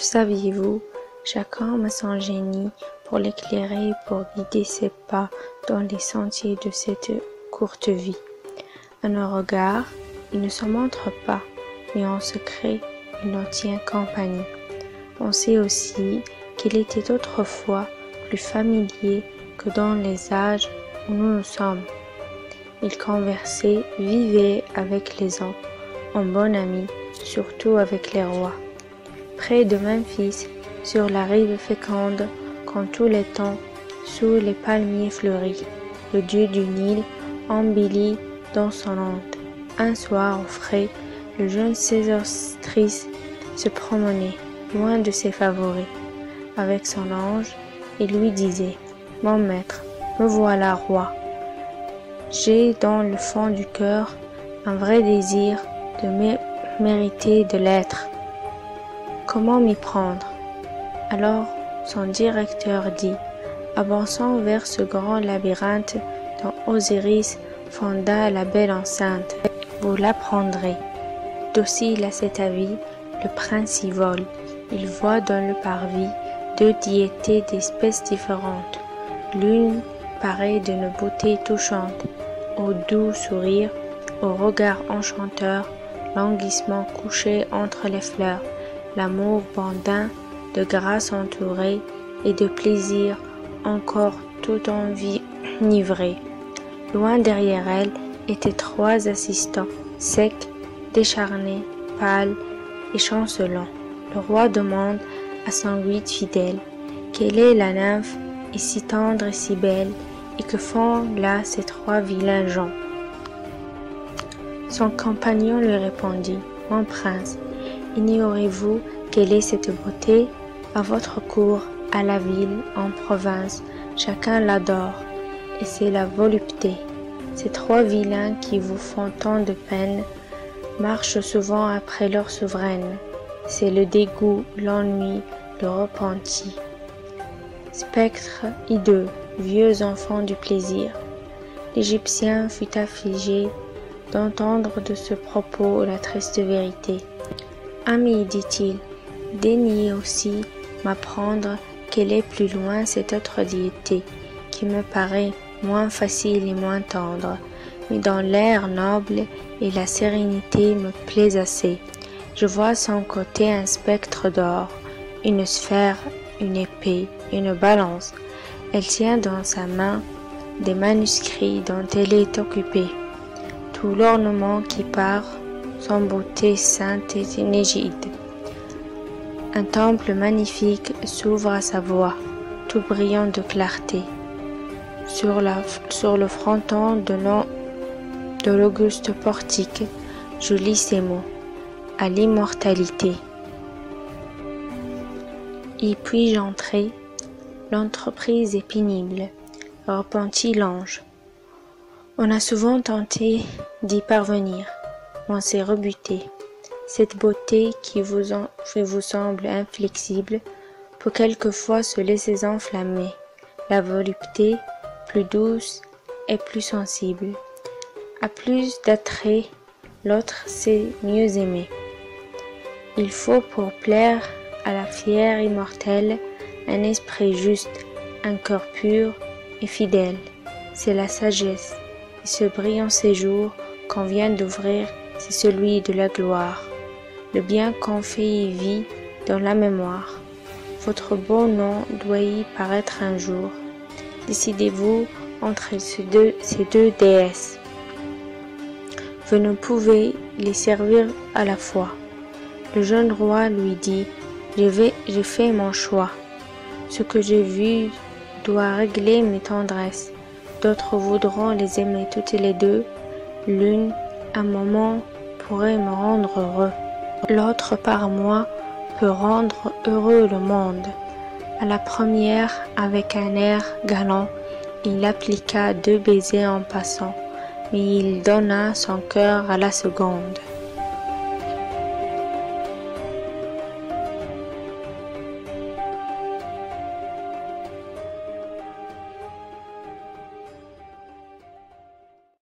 saviez-vous, chaque homme a son génie pour l'éclairer et pour guider ses pas dans les sentiers de cette courte vie. À nos regards, il ne se montre pas, mais en secret, il nous tient compagnie. On sait aussi qu'il était autrefois plus familier que dans les âges où nous sommes. Il conversait, vivait avec les hommes, en bon ami, surtout avec les rois. Près de Memphis, sur la rive féconde, comme tous les temps, sous les palmiers fleuris, le dieu du Nil embellit dans son onde. Un soir au frais, le jeune Sésostris se promenait, loin de ses favoris. Avec son ange, il lui disait « Mon maître, me voilà roi. J'ai dans le fond du cœur un vrai désir de mériter de l'être. Comment m'y prendre ?» Alors son directeur dit « Avançons vers ce grand labyrinthe dont Osiris fonda la belle enceinte. Vous l'apprendrez. » Docile à cet avis, le prince y vole. Il voit dans le parvis deux diétés d'espèces différentes. L'une paraît d'une beauté touchante, au doux sourire, au regard enchanteur, languissement couché entre les fleurs, l'amour bandin, de grâce entouré et de plaisir encore tout enivré. Loin derrière elle étaient trois assistants, secs, décharnés, pâles et chancelants. Le roi demande à son guide fidèle quelle est la nymphe et si tendre et si belle, et que font là ces trois vilains gens. Son compagnon lui répondit « Mon prince, ignorez-vous quelle est cette beauté? À votre cour, à la ville, en province, chacun l'adore, et c'est la volupté. Ces trois vilains qui vous font tant de peine marchent souvent après leur souveraine. C'est le dégoût, l'ennui, le repenti. Spectres hideux, vieux enfants du plaisir. » L'Égyptien fut affligé d'entendre de ce propos la triste vérité. « Ami, dit-il, daignez aussi m'apprendre quelle est plus loin cette autre diété, qui me paraît moins facile et moins tendre, mais dont l'air noble et la sérénité me plaisent assez. Je vois à son côté un spectre d'or, une sphère, une épée, une balance. Elle tient dans sa main des manuscrits dont elle est occupée. Tout l'ornement qui part, son beauté sainte et inégide. Un temple magnifique s'ouvre à sa voix, tout brillant de clarté. Sur le fronton de l'auguste portique, je lis ces mots, à l'immortalité. Y puis-je entrer? L'entreprise est pénible, repentit l'ange. On a souvent tenté d'y parvenir, on s'est rebuté. Cette beauté qui vous semble inflexible peut quelquefois se laisser enflammer. La volupté, plus douce et plus sensible, a plus d'attrait, l'autre sait mieux aimer. Il faut pour plaire à la fière immortelle un esprit juste, un cœur pur et fidèle. C'est la sagesse, et ce brillant séjour qu'on vient d'ouvrir, c'est celui de la gloire. Le bien qu'on fait y vit dans la mémoire. Votre beau nom doit y paraître un jour. Décidez-vous entre ces deux déesses. Vous ne pouvez les servir à la fois. Le jeune roi lui dit « J'ai fait mon choix. Ce que j'ai vu doit régler mes tendresses. D'autres voudront les aimer toutes les deux. L'une, un moment, pourrait me rendre heureux. L'autre, par moi, peut rendre heureux le monde. » À la première, avec un air galant, il appliqua 2 baisers en passant, mais il donna son cœur à la seconde.